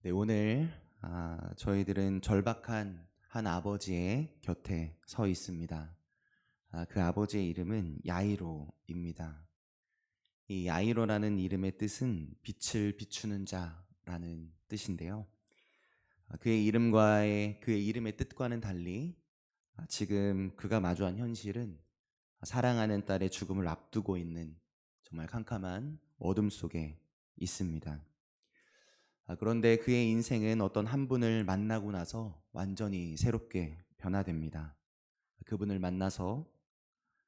네, 오늘 저희들은 절박한 한 아버지의 곁에 서 있습니다. 그 아버지의 이름은 야이로입니다. 이 야이로라는 이름의 뜻은 빛을 비추는 자라는 뜻인데요. 그의 이름의 뜻과는 달리 지금 그가 마주한 현실은 사랑하는 딸의 죽음을 앞두고 있는 정말 캄캄한 어둠 속에 있습니다. 그런데 그의 인생은 어떤 한 분을 만나고 나서 완전히 새롭게 변화됩니다. 그분을 만나서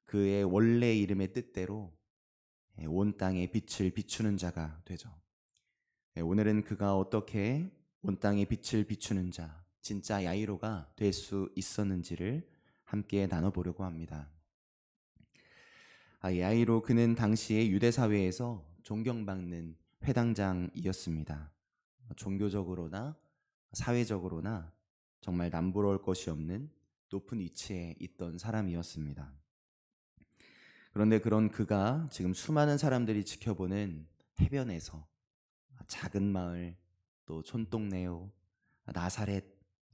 그의 원래 이름의 뜻대로 온 땅에 빛을 비추는 자가 되죠. 오늘은 그가 어떻게 온 땅에 빛을 비추는 자, 진짜 야이로가 될 수 있었는지를 함께 나눠보려고 합니다. 야이로, 그는 당시에 유대 사회에서 존경받는 회당장이었습니다. 종교적으로나 사회적으로나 정말 남부러울 것이 없는 높은 위치에 있던 사람이었습니다. 그런데 그런 그가 지금 수많은 사람들이 지켜보는 해변에서 작은 마을, 또 촌동네요, 나사렛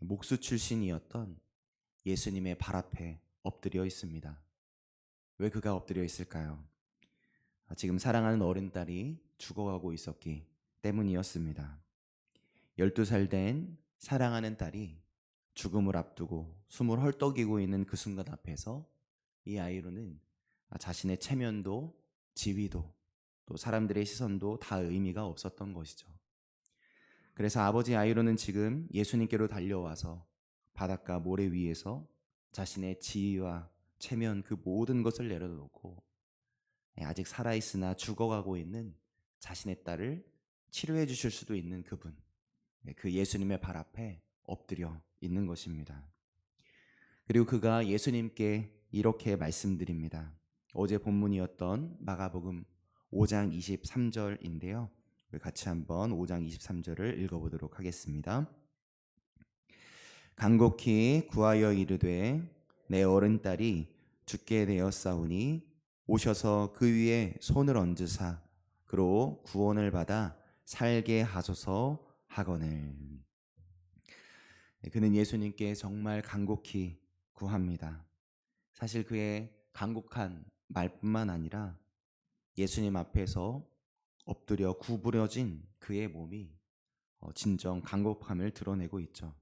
목수 출신이었던 예수님의 발 앞에 엎드려 있습니다. 왜 그가 엎드려 있을까요? 지금 사랑하는 어린딸이 죽어가고 있었기 때문이었습니다. 12살 된 사랑하는 딸이 죽음을 앞두고 숨을 헐떡이고 있는 그 순간 앞에서 이 아이로는 자신의 체면도 지위도 또 사람들의 시선도 다 의미가 없었던 것이죠. 그래서 아버지 아이로는 지금 예수님께로 달려와서 바닷가 모래 위에서 자신의 지위와 체면 그 모든 것을 내려놓고 아직 살아있으나 죽어가고 있는 자신의 딸을 치료해 주실 수도 있는 그분, 그 예수님의 발 앞에 엎드려 있는 것입니다. 그리고 그가 예수님께 이렇게 말씀드립니다. 어제 본문이었던 마가복음 5장 23절인데요. 같이 한번 5장 23절을 읽어보도록 하겠습니다. 간곡히 구하여 이르되 내 어른딸이 죽게 되었사오니 오셔서 그 위에 손을 얹으사 그로 구원을 받아 살게 하소서 하거늘. 그는 예수님께 정말 간곡히 구합니다. 사실 그의 간곡한 말뿐만 아니라 예수님 앞에서 엎드려 구부려진 그의 몸이 진정 간곡함을 드러내고 있죠.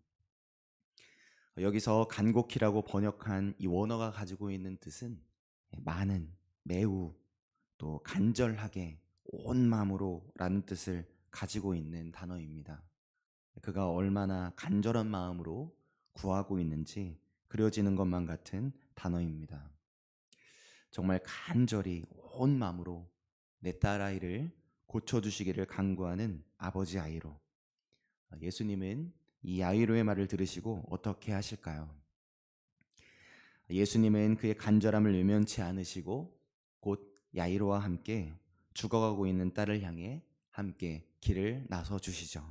여기서 간곡히라고 번역한 이 원어가 가지고 있는 뜻은 많은, 매우, 또 간절하게, 온 마음으로 라는 뜻을 가지고 있는 단어입니다. 그가 얼마나 간절한 마음으로 구하고 있는지 그려지는 것만 같은 단어입니다. 정말 간절히 온 마음으로 내 딸아이를 고쳐주시기를 간구하는 아버지 아이로. 예수님은 이 아이로의 말을 들으시고 어떻게 하실까요? 예수님은 그의 간절함을 외면치 않으시고 곧 야이로와 함께 죽어가고 있는 딸을 향해 함께 길을 나서 주시죠.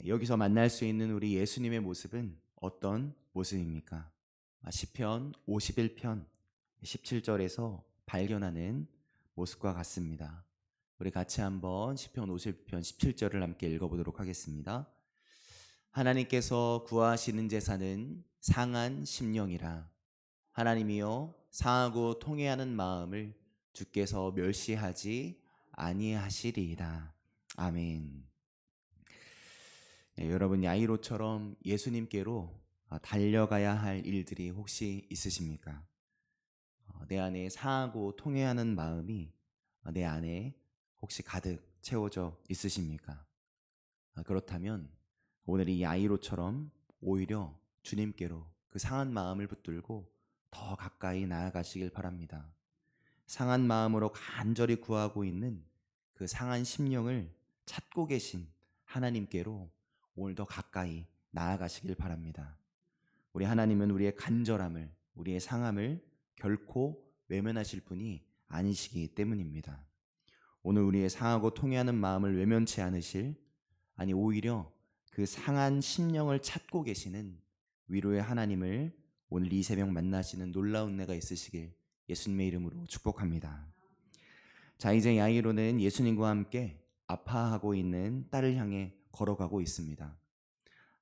여기서 만날 수 있는 우리 예수님의 모습은 어떤 모습입니까? 시편 51편 17절에서 발견하는 모습과 같습니다. 우리 같이 한번 시편 51편 17절을 함께 읽어보도록 하겠습니다. 하나님께서 구하시는 제사는 상한 심령이라. 하나님이여 상하고 통회하는 마음을 주께서 멸시하지 아니하시리이다. 아멘. 여러분, 야이로처럼 예수님께로 달려가야 할 일들이 혹시 있으십니까? 내 안에 상하고 통회하는 마음이 내 안에 혹시 가득 채워져 있으십니까? 그렇다면 오늘 이 야이로처럼 오히려 주님께로 그 상한 마음을 붙들고 더 가까이 나아가시길 바랍니다. 상한 마음으로 간절히 구하고 있는 그 상한 심령을 찾고 계신 하나님께로 오늘 더 가까이 나아가시길 바랍니다. 우리 하나님은 우리의 간절함을, 우리의 상함을 결코 외면하실 분이 아니시기 때문입니다. 오늘 우리의 상하고 통회하는 마음을 외면치 않으실, 아니 오히려 그 상한 심령을 찾고 계시는 위로의 하나님을 오늘 이 새벽 만나시는 놀라운 은혜가 있으시길 예수님의 이름으로 축복합니다. 자, 이제 야이로는 예수님과 함께 아파하고 있는 딸을 향해 걸어가고 있습니다.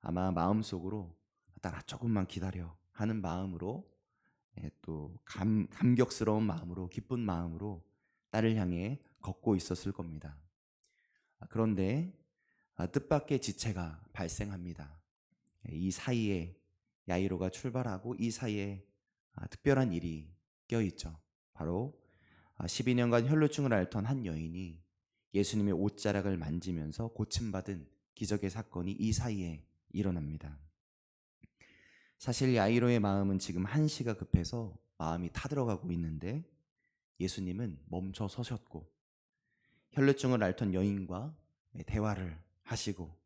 아마 마음속으로 딸아 조금만 기다려 하는 마음으로 또 감격스러운 마음으로 기쁜 마음으로 딸을 향해 걷고 있었을 겁니다. 그런데 뜻밖의 지체가 발생합니다. 이 사이에 야이로가 출발하고 이 사이에 특별한 일이 껴있죠. 바로 12년간 혈루증을 앓던 한 여인이 예수님의 옷자락을 만지면서 고침받은 기적의 사건이 이 사이에 일어납니다. 사실 야이로의 마음은 지금 한시가 급해서 마음이 타들어가고 있는데 예수님은 멈춰 서셨고 혈루증을 앓던 여인과 대화를 하시고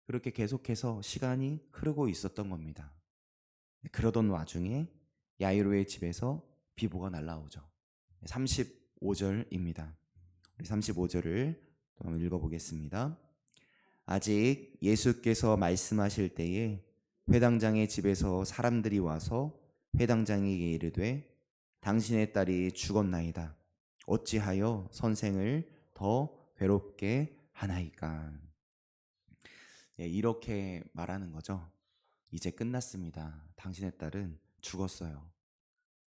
그렇게 계속해서 시간이 흐르고 있었던 겁니다. 그러던 와중에 야이로의 집에서 비보가 날라오죠. 35절입니다. 우리 35절을 한번 읽어보겠습니다. 아직 예수께서 말씀하실 때에 회당장의 집에서 사람들이 와서 회당장에게 이르되 당신의 딸이 죽었나이다. 어찌하여 선생을 더 괴롭게 하나이까. 이렇게 말하는 거죠. 이제 끝났습니다. 당신의 딸은 죽었어요.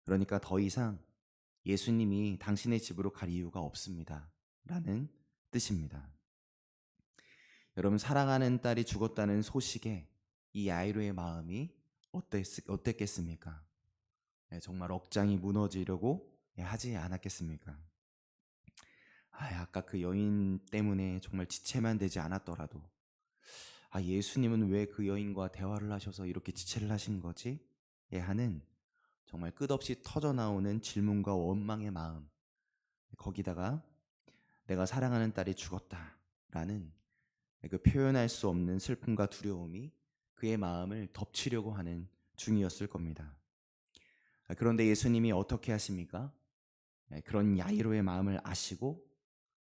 그러니까 더 이상 예수님이 당신의 집으로 갈 이유가 없습니다. 라는 뜻입니다. 여러분, 사랑하는 딸이 죽었다는 소식에 이 야이로의 마음이 어땠겠습니까? 정말 억장이 무너지려고 하지 않았겠습니까? 아까 그 여인 때문에 정말 지체만 되지 않았더라도 예수님은 왜 그 여인과 대화를 하셔서 이렇게 지체를 하신 거지? 하는 정말 끝없이 터져나오는 질문과 원망의 마음, 거기다가 내가 사랑하는 딸이 죽었다라는 그 표현할 수 없는 슬픔과 두려움이 그의 마음을 덮치려고 하는 중이었을 겁니다. 그런데 예수님이 어떻게 하십니까? 그런 야이로의 마음을 아시고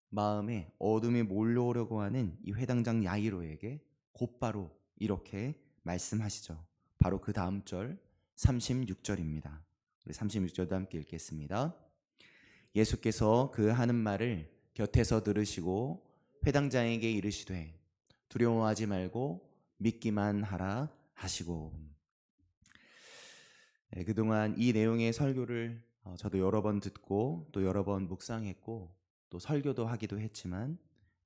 마음에 어둠이 몰려오려고 하는 이 회당장 야이로에게 곧바로 이렇게 말씀하시죠. 바로 그 다음 절 36절입니다. 우리 36절도 함께 읽겠습니다. 예수께서 그 하는 말을 곁에서 들으시고 회당장에게 이르시되 두려워하지 말고 믿기만 하라 하시고. 그동안 이 내용의 설교를 저도 여러 번 듣고 또 여러 번 묵상했고 또 설교도 하기도 했지만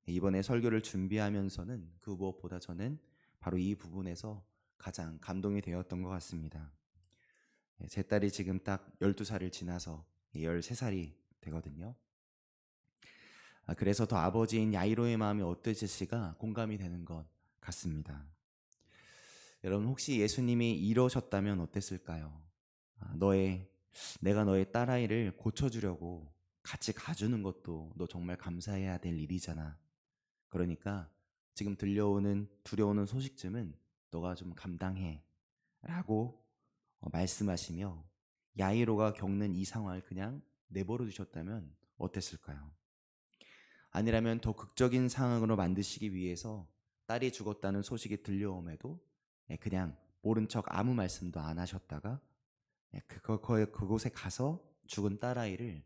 이번에 설교를 준비하면서는 그 무엇보다 저는 바로 이 부분에서 가장 감동이 되었던 것 같습니다. 제 딸이 지금 딱 12살을 지나서 13살이 되거든요. 그래서 더 아버지인 야이로의 마음이 어떠실지가 공감이 되는 것 같습니다. 여러분, 혹시 예수님이 이러셨다면 어땠을까요? 내가 너의 딸아이를 고쳐주려고 같이 가주는 것도 너 정말 감사해야 될 일이잖아. 그러니까 지금 들려오는 두려우는 소식쯤은 너가 좀 감당해 라고 말씀하시며 야이로가 겪는 이 상황을 그냥 내버려 두셨다면 어땠을까요? 아니라면 더 극적인 상황으로 만드시기 위해서 딸이 죽었다는 소식이 들려옴에도 그냥 모른 척 아무 말씀도 안 하셨다가 그곳에 가서 죽은 딸아이를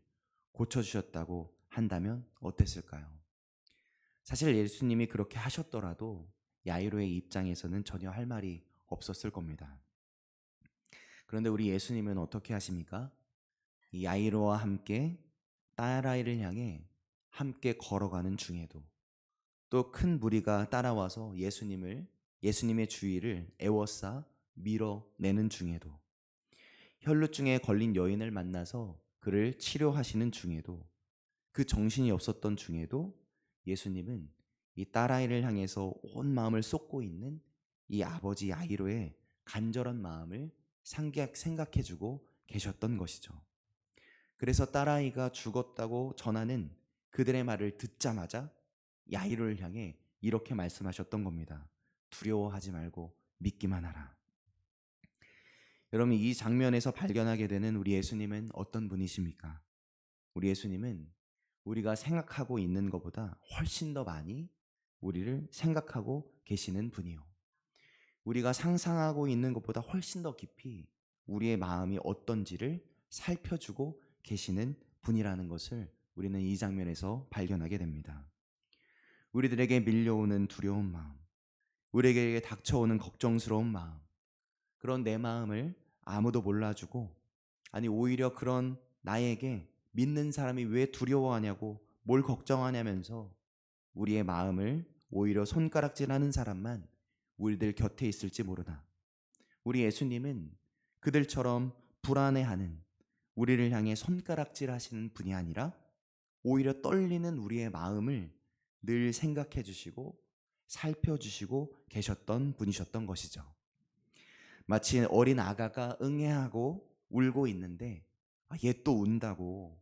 고쳐주셨다고 한다면 어땠을까요? 사실 예수님이 그렇게 하셨더라도 야이로의 입장에서는 전혀 할 말이 없었을 겁니다. 그런데 우리 예수님은 어떻게 하십니까? 이 야이로와 함께 딸아이를 향해 함께 걸어가는 중에도 또 큰 무리가 따라와서 예수님의 주위를 애워싸 밀어내는 중에도 혈루증에 걸린 여인을 만나서 그를 치료하시는 중에도 그 정신이 없었던 중에도 예수님은 이 딸아이를 향해서 온 마음을 쏟고 있는 이 아버지 야이로의 간절한 마음을 생각해주고 계셨던 것이죠. 그래서 딸아이가 죽었다고 전하는 그들의 말을 듣자마자 야이로를 향해 이렇게 말씀하셨던 겁니다. 두려워하지 말고 믿기만 하라. 여러분, 이 장면에서 발견하게 되는 우리 예수님은 어떤 분이십니까? 우리 예수님은 우리가 생각하고 있는 것보다 훨씬 더 많이 우리를 생각하고 계시는 분이요. 우리가 상상하고 있는 것보다 훨씬 더 깊이 우리의 마음이 어떤지를 살펴주고 계시는 분이라는 것을 우리는 이 장면에서 발견하게 됩니다. 우리들에게 밀려오는 두려운 마음, 우리에게 닥쳐오는 걱정스러운 마음, 그런 내 마음을 아무도 몰라주고, 아니 오히려 그런 나에게 믿는 사람이 왜 두려워하냐고, 뭘 걱정하냐면서 우리의 마음을 오히려 손가락질하는 사람만 우리들 곁에 있을지 모르나. 우리 예수님은 그들처럼 불안해하는 우리를 향해 손가락질하시는 분이 아니라 오히려 떨리는 우리의 마음을 늘 생각해 주시고 살펴주시고 계셨던 분이셨던 것이죠. 마치 어린 아가가 응애하고 울고 있는데 얘 또 운다고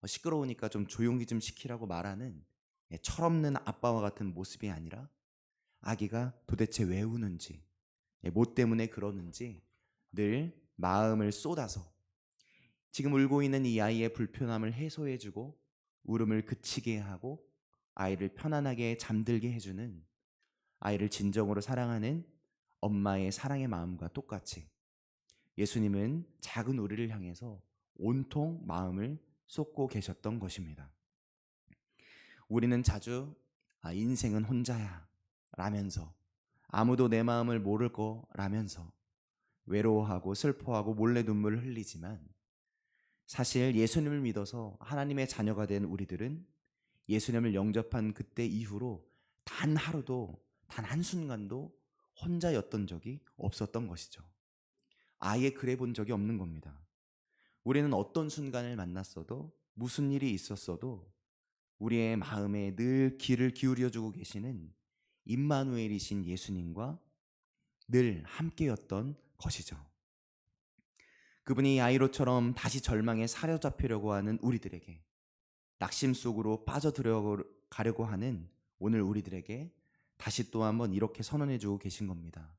시끄러우니까 좀 조용히 좀 시키라고 말하는 철없는 아빠와 같은 모습이 아니라, 아기가 도대체 왜 우는지, 뭐 때문에 그러는지 늘 마음을 쏟아서 지금 울고 있는 이 아이의 불편함을 해소해주고 울음을 그치게 하고 아이를 편안하게 잠들게 해주는, 아이를 진정으로 사랑하는 엄마의 사랑의 마음과 똑같이 예수님은 작은 우리를 향해서 온통 마음을 쏟고 계셨던 것입니다. 우리는 자주 인생은 혼자야 라면서, 아무도 내 마음을 모를 거라면서 외로워하고 슬퍼하고 몰래 눈물을 흘리지만, 사실 예수님을 믿어서 하나님의 자녀가 된 우리들은 예수님을 영접한 그때 이후로 단 하루도, 단 한순간도 혼자였던 적이 없었던 것이죠. 아예 그래 본 적이 없는 겁니다. 우리는 어떤 순간을 만났어도, 무슨 일이 있었어도 우리의 마음에 늘 귀를 기울여 주고 계시는 임마누엘이신 예수님과 늘 함께였던 것이죠. 그분이 야이로처럼 다시 절망에 사로잡히려고 하는 우리들에게, 낙심 속으로 빠져들어가려고 하는 오늘 우리들에게 다시 또 한번 이렇게 선언해 주고 계신 겁니다.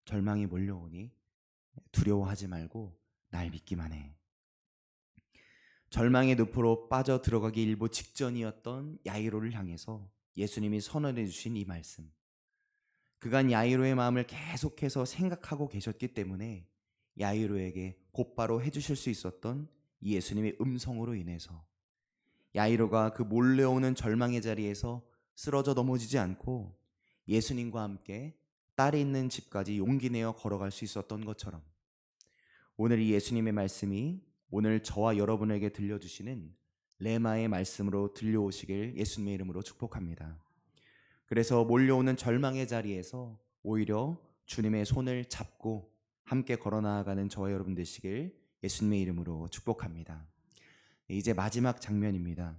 절망이 몰려오니 두려워하지 말고 날 믿기만 해. 절망의 늪으로 빠져 들어가기 일보 직전이었던 야이로를 향해서 예수님이 선언해 주신 이 말씀, 그간 야이로의 마음을 계속해서 생각하고 계셨기 때문에 야이로에게 곧바로 해주실 수 있었던 이 예수님의 음성으로 인해서 야이로가 그 몰려오는 절망의 자리에서 쓰러져 넘어지지 않고 예수님과 함께 딸이 있는 집까지 용기 내어 걸어갈 수 있었던 것처럼, 오늘 이 예수님의 말씀이 오늘 저와 여러분에게 들려주시는 레마의 말씀으로 들려오시길 예수님의 이름으로 축복합니다. 그래서 몰려오는 절망의 자리에서 오히려 주님의 손을 잡고 함께 걸어나가는 저와 여러분 되시길 예수님의 이름으로 축복합니다. 이제 마지막 장면입니다.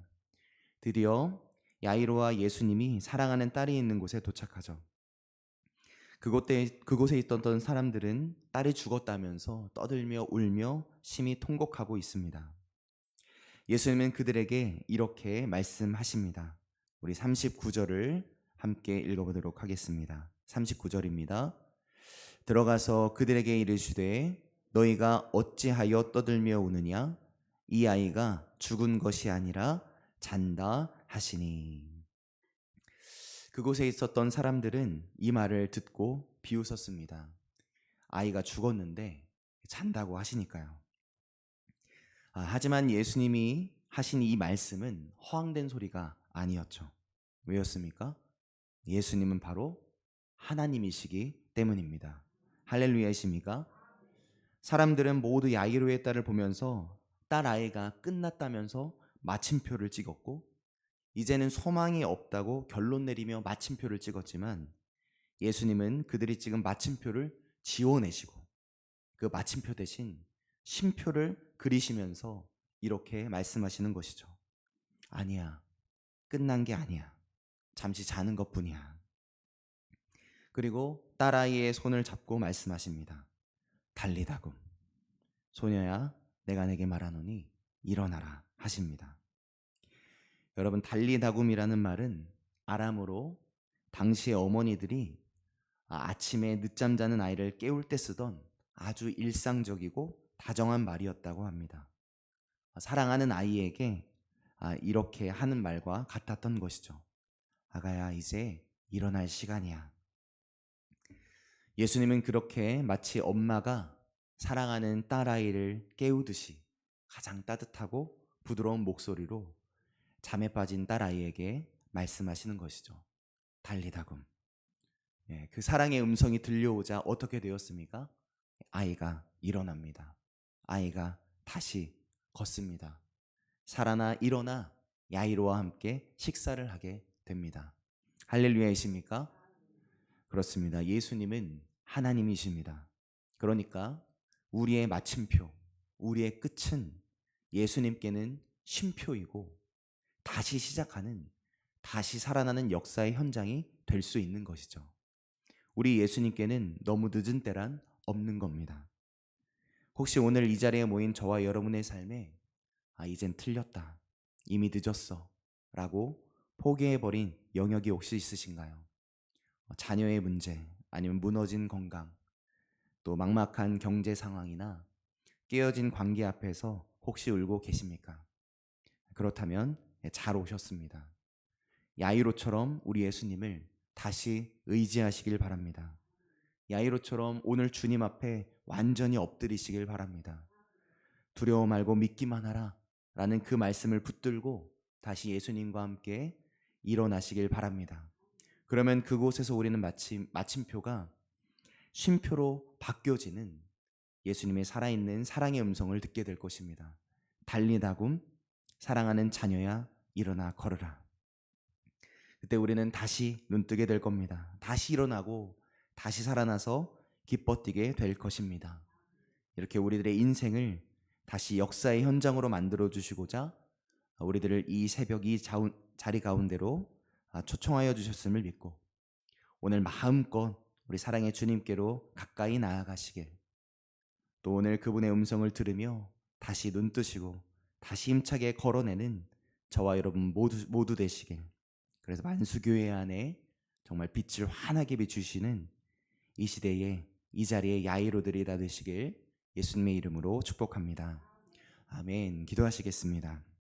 드디어 야이로와 예수님이 사랑하는 딸이 있는 곳에 도착하죠. 그곳에 있던 사람들은 딸이 죽었다면서 떠들며 울며 심히 통곡하고 있습니다. 예수님은 그들에게 이렇게 말씀하십니다. 우리 39절을 함께 읽어보도록 하겠습니다. 39절입니다. 들어가서 그들에게 이르시되 너희가 어찌하여 떠들며 우느냐? 이 아이가 죽은 것이 아니라 잔다 하시니. 그곳에 있었던 사람들은 이 말을 듣고 비웃었습니다. 아이가 죽었는데 잔다고 하시니까요. 하지만 예수님이 하신 이 말씀은 허황된 소리가 아니었죠. 왜였습니까? 예수님은 바로 하나님이시기 때문입니다. 할렐루야이십니까? 사람들은 모두 야이로의 딸을 보면서 딸 아이가 끝났다면서 마침표를 찍었고, 이제는 소망이 없다고 결론 내리며 마침표를 찍었지만, 예수님은 그들이 찍은 마침표를 지워내시고 그 마침표 대신 쉼표를 그리시면서 이렇게 말씀하시는 것이죠. 아니야, 끝난 게 아니야. 잠시 자는 것뿐이야. 그리고 딸아이의 손을 잡고 말씀하십니다. 달리다굼, 소녀야 내가 내게 말하노니 일어나라 하십니다. 여러분, 달리다굼이라는 말은 아람어로 당시의 어머니들이 아침에 늦잠 자는 아이를 깨울 때 쓰던 아주 일상적이고 다정한 말이었다고 합니다. 사랑하는 아이에게 이렇게 하는 말과 같았던 것이죠. 아가야, 이제 일어날 시간이야. 예수님은 그렇게 마치 엄마가 사랑하는 딸아이를 깨우듯이 가장 따뜻하고 부드러운 목소리로 잠에 빠진 딸아이에게 말씀하시는 것이죠. 달리다굼. 그 사랑의 음성이 들려오자 어떻게 되었습니까? 아이가 일어납니다. 아이가 다시 걷습니다. 살아나 일어나 야이로와 함께 식사를 하게 됩니다. 할렐루야이십니까? 그렇습니다. 예수님은 하나님이십니다. 그러니까 우리의 마침표, 우리의 끝은 예수님께는 쉼표이고 다시 시작하는, 다시 살아나는 역사의 현장이 될 수 있는 것이죠. 우리 예수님께는 너무 늦은 때란 없는 겁니다. 혹시 오늘 이 자리에 모인 저와 여러분의 삶에 이젠 틀렸다, 이미 늦었어 라고 포기해버린 영역이 혹시 있으신가요? 자녀의 문제, 아니면 무너진 건강, 또 막막한 경제 상황이나 깨어진 관계 앞에서 혹시 울고 계십니까? 그렇다면 잘 오셨습니다. 야이로처럼 우리 예수님을 다시 의지하시길 바랍니다. 야이로처럼 오늘 주님 앞에 완전히 엎드리시길 바랍니다. 두려워 말고 믿기만 하라 라는 그 말씀을 붙들고 다시 예수님과 함께 일어나시길 바랍니다. 그러면 그곳에서 우리는 마침표가 쉼표로 바뀌어지는 예수님의 살아있는 사랑의 음성을 듣게 될 것입니다. 달리다굼, 사랑하는 자녀야 일어나 걸으라. 그때 우리는 다시 눈뜨게 될 겁니다. 다시 일어나고 다시 살아나서 기뻐 뛰게 될 것입니다. 이렇게 우리들의 인생을 다시 역사의 현장으로 만들어 주시고자 우리들을 이 새벽 이 자리 가운데로 초청하여 주셨음을 믿고 오늘 마음껏 우리 사랑의 주님께로 가까이 나아가시길, 또 오늘 그분의 음성을 들으며 다시 눈 뜨시고 다시 힘차게 걸어내는 저와 여러분 모두 되시길, 그래서 만수교회 안에 정말 빛을 환하게 비추시는 이 시대에 이 자리에 야이로들이 다 되시길 예수님의 이름으로 축복합니다. 아멘. 기도하시겠습니다.